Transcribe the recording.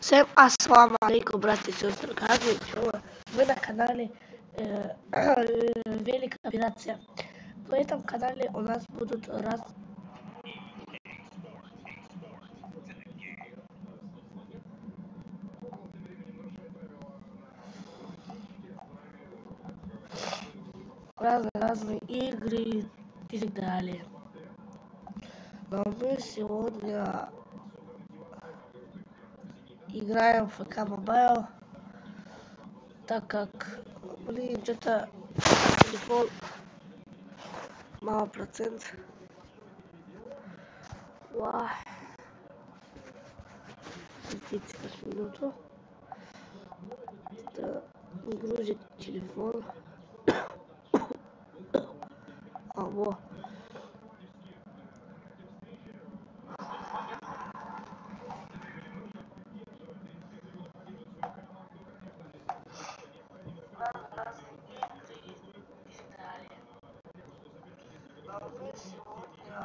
Всем ассаламу алейкум, братья и сестры. Как вы на канале Великая Операция. В этом канале у нас будут разные игры и так далее. Но мы сегодня играем в ФК Mobile, так как, что-то телефон мало процент. Ждите минуту. Это грузит телефон. Во. Разные игры и так далее. Но мы сегодня